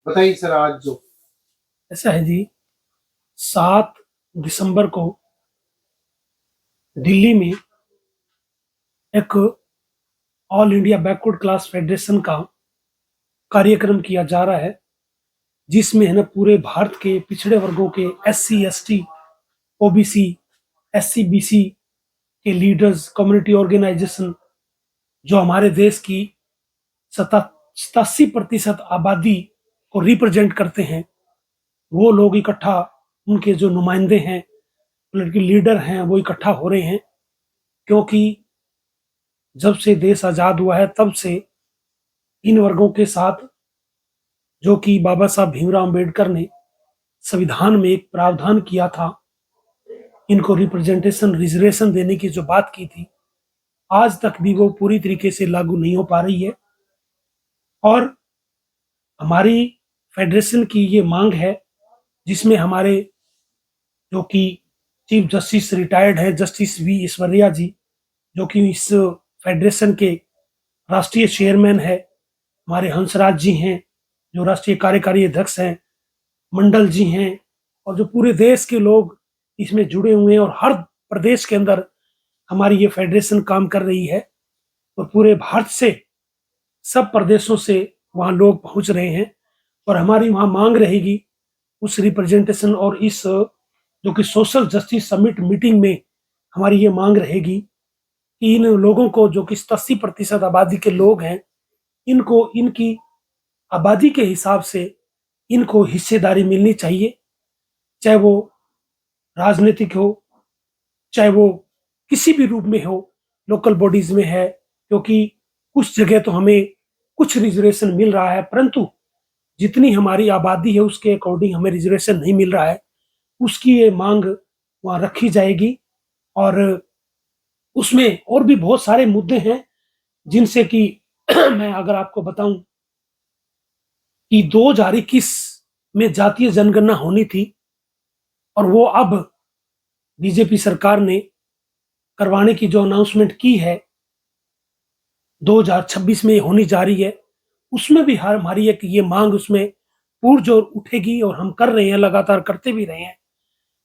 बताइए सर, आज जो ऐसा है जी। 7 दिसंबर को दिल्ली में एक all India backward class federation का कार्यक्रम किया जा रहा है, जिसमें है ना पूरे भारत के पिछड़े वर्गों के SC ST OBC SC BC के लीडर्स, कम्युनिटी ऑर्गेनाइजेशन, जो हमारे देश की 87% आबादी को रिप्रेजेंट करते हैं, वो लोग इकट्ठा, उनके जो नुमाइंदे हैं, पॉलिटिकल लीडर हैं, वो इकट्ठा हो रहे हैं। क्योंकि जब से देश आजाद हुआ है तब से इन वर्गों के साथ, जो कि बाबा साहब भीमराव अंबेडकर ने संविधान में एक प्रावधान किया था, इनको रिप्रेजेंटेशन रिजर्वेशन देने की जो बात की थी, आज तक भी वो पूरी तरीके से लागू नहीं हो पा रही है। और हमारी फेडरेशन की ये मांग है, जिसमें हमारे जो कि चीफ जस्टिस रिटायर्ड है जस्टिस V ईश्वरिया जी, जो कि इस फेडरेशन के राष्ट्रीय चेयरमैन है, हमारे हंसराज जी हैं जो राष्ट्रीय कार्यकारी अध्यक्ष हैं, मंडल जी हैं, और जो पूरे देश के लोग इसमें जुड़े हुए हैं, और हर प्रदेश के अंदर हमारी ये फेडरेशन काम कर रही है, और पूरे भारत से, सब प्रदेशों से वहाँ लोग पहुँच रहे हैं। और हमारी वहाँ मांग रहेगी उस रिप्रेजेंटेशन और इस जो कि सोशल जस्टिस समिट मीटिंग में हमारी ये मांग रहेगी कि इन लोगों को, जो कि 80% आबादी के लोग हैं, इनको इनकी आबादी के हिसाब से इनको हिस्सेदारी मिलनी चाहिए, चाहे वो राजनीतिक हो, चाहे वो किसी भी रूप में हो, लोकल बॉडीज में है। क्योंकि कुछ जगह तो हमें कुछ रिजर्वेशन मिल रहा है, परंतु जितनी हमारी आबादी है उसके अकॉर्डिंग हमें रिजर्वेशन नहीं मिल रहा है। उसकी ये मांग वहाँ रखी जाएगी, और उसमें और भी बहुत सारे मुद्दे हैं, जिनसे कि मैं अगर आपको बताऊं कि 2021 में जातीय जनगणना होनी थी, और वो अब बीजेपी सरकार ने करवाने की जो अनाउंसमेंट की है, 2026 में होनी जा रही है, उसमें भी हमारी एक ये मांग उसमें पुरजोर उठेगी, और हम कर रहे हैं, लगातार करते भी रहे हैं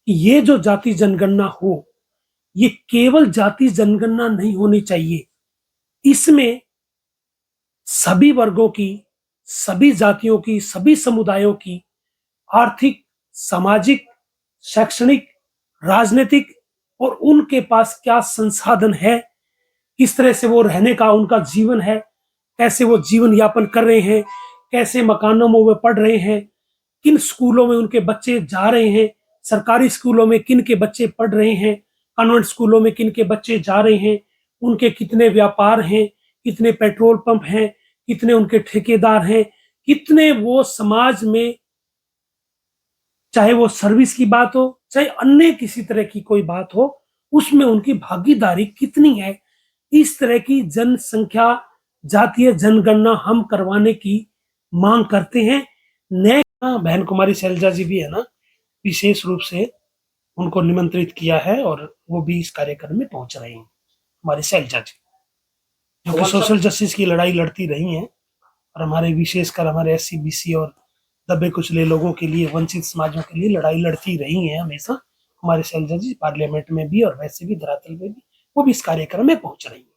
कि ये जो जाति जनगणना हो, ये केवल जाति जनगणना नहीं होनी चाहिए। इसमें सभी वर्गों की, सभी जातियों की, सभी समुदायों की आर्थिक, सामाजिक, शैक्षणिक, राजनीतिक, और उनके पास क्या संसाधन है, किस तरह से वो रहने का उनका जीवन है, कैसे वो जीवन यापन कर रहे हैं, कैसे मकानों में वो पढ़ रहे हैं, किन स्कूलों में उनके बच्चे जा रहे हैं, सरकारी स्कूलों में किन के बच्चे पढ़ रहे हैं, कॉन्वेंट स्कूलों में किन के बच्चे जा रहे हैं, उनके कितने व्यापार हैं, कितने पेट्रोल पंप हैं, कितने उनके ठेकेदार हैं, कितने वो समाज में, चाहे वो सर्विस की बात हो, चाहे अन्य किसी तरह की कोई बात हो, उसमें उनकी भागीदारी कितनी है। इस तरह की जनसंख्या जातीय जनगणना हम करवाने की मांग करते हैं। नए बहन कुमारी शैलजा जी भी है ना, विशेष रूप से उनको निमंत्रित किया है, और वो भी इस कार्यक्रम में पहुंच रहे हैं, हमारी शैलजा जी, जो कि सोशल जस्टिस की लड़ाई लड़ती रही हैं, और हमारे विशेषकर हमारे SC BC और दबे कुचले लोगों के लिए, वंचित समाजों के लिए लड़ाई लड़ती रही हैं हमेशा हमारे शैलजा जी, पार्लियामेंट में भी और वैसे भी धरातल में भी वो भी इस कार्यक्रम में पहुंच रही हैं।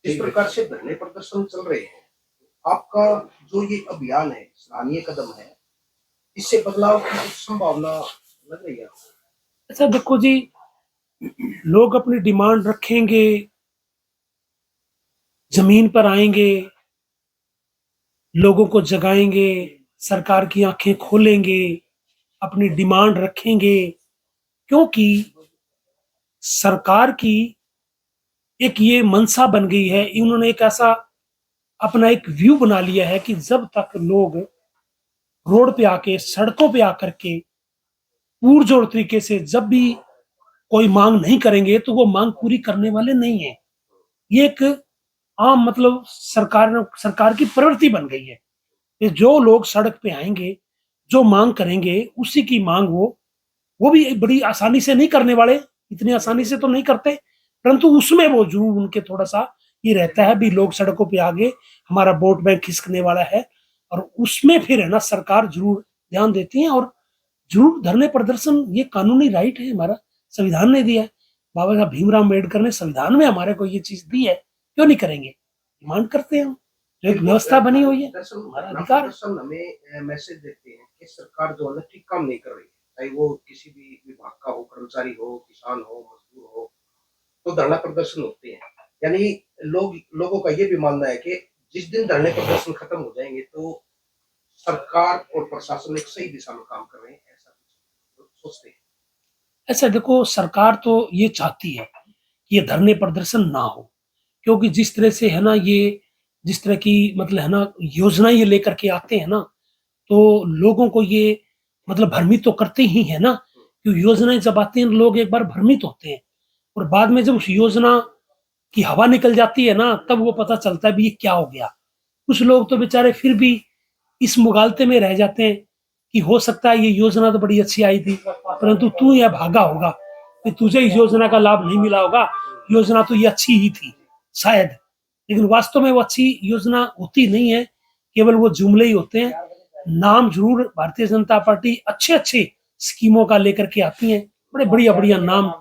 इस प्रकार से धरने प्रदर्शन चल रहे हैं, आपका जो ये अभियान है सराहनीय कदम है, इससे बदलाव की कुछ संभावना लग रही है? अच्छा देखो जी, लोग अपनी डिमांड रखेंगे, जमीन पर आएंगे, लोगों को जगाएंगे, सरकार की आंखें खोलेंगे, अपनी डिमांड रखेंगे। क्योंकि सरकार की एक ये मंशा बन गई है, इन्होंने एक ऐसा अपना एक व्यू बना लिया है कि जब तक लोग रोड पे आके, सड़कों पे आकर के पुरजोर तरीके से जब भी कोई मांग नहीं करेंगे, तो वो मांग पूरी करने वाले नहीं है। ये एक आम, मतलब सरकार की प्रवृत्ति बन गई है कि जो लोग सड़क पे आएंगे, जो मांग करेंगे, उसी की मांग वो भी बड़ी आसानी से नहीं करने वाले, इतनी आसानी से तो नहीं करते, परंतु उसमें वो जरूर उनके थोड़ा सा ये रहता है भी, लोग सड़कों पे आगे, हमारा वोट बैंक खिसकने वाला है, और उसमें फिर है ना सरकार जरूर ध्यान देती है और जरूर धरने प्रदर्शन ये कानूनी राइट है, हमारा संविधान ने दिया है। बाबा साहब भीमराव अम्बेडकर ने संविधान में हमारे को ये चीज दी है, क्यों नहीं करेंगे? डिमांड करते हैं हम, जो एक व्यवस्था बनी हुई है, हमारा अधिकार है। प्रदर्शन हमें मैसेज देते हैं कि सरकार जो है ना ठीक काम नहीं कर रही है, चाहे वो किसी भी विभाग का हो, कर्मचारी हो, किसान हो, मजदूर हो, तो धरना प्रदर्शन होते हैं। यानी लोगों का ये भी मानना है कि जिस दिन धरने प्रदर्शन खत्म हो जाएंगे तो सरकार और प्रशासन एक सही दिशा में काम कर रहे हैं, ऐसा कुछ सोचते हैं। ऐसा देखो, सरकार तो ये चाहती है कि ये धरने प्रदर्शन ना हो, क्योंकि जिस तरह से है ना ये, जिस तरह की मतलब है ना योजना ये लेकर के आते हैं ना, तो लोगों को ये मतलब भ्रमित तो करते ही है ना, कि योजनाएं जब आती हैं लोग एक बार भ्रमित होते हैं और बाद में जब उस योजना की हवा निकल जाती है ना, तब वो पता चलता है भी ये क्या हो गया। कुछ लोग तो बेचारे फिर भी इस मुगालते में रह जाते हैं कि हो सकता है ये योजना तो बड़ी अच्छी आई थी, परंतु तू यह भागा होगा, कि तुझे इस योजना का लाभ नहीं मिला होगा, योजना तो ये अच्छी ही थी शायद, लेकिन वास्तव में वो अच्छी योजना होती नहीं है, केवल वो जुमले ही होते हैं। नाम जरूर भारतीय जनता पार्टी अच्छे अच्छे स्कीमों का लेकर के आती है, बड़े बढ़िया बढ़िया नाम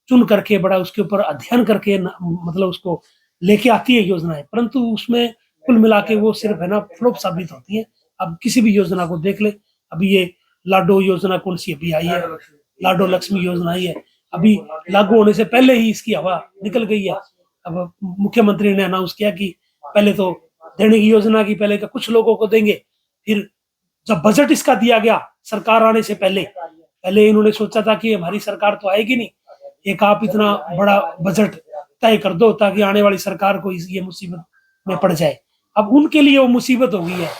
चुन करके बड़ा उसके ऊपर अध्ययन करके मतलब उसको लेके आती है योजनाएं, परंतु उसमें कुल मिला के वो सिर्फ है ना फ्लॉप साबित होती है। अब किसी भी योजना को देख ले, अभी ये लाडो योजना कौन सी अभी आई है, लाडो लक्ष्मी योजना आई है, अभी लागू होने से पहले ही इसकी हवा निकल गई है। अब मुख्यमंत्री ने अनाउंस किया कि पहले तो देने की योजना की पहले का कुछ लोगों को देंगे, फिर जब बजट इसका दिया गया सरकार आने से पहले इन्होंने सोचा था कि हमारी सरकार तो आएगी नहीं, एक आप इतना बड़ा बजट तय कर दो ताकि आने वाली सरकार को ये मुसीबत में पड़ जाए। अब उनके लिए वो मुसीबत हो गई है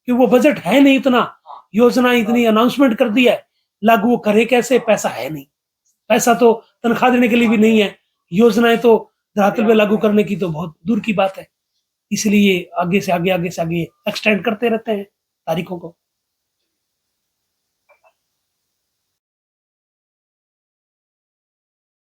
कि वो बजट है नहीं, इतना योजना इतनी अनाउंसमेंट कर दी है, लागू वो करे कैसे, पैसा है नहीं, पैसा तो तनख्वाह देने के लिए भी नहीं है, योजनाएं तो धरातल पे लागू करने की तो बहुत दूर की बात है। इसलिए आगे से आगे एक्सटेंड करते रहते हैं तारीखों को।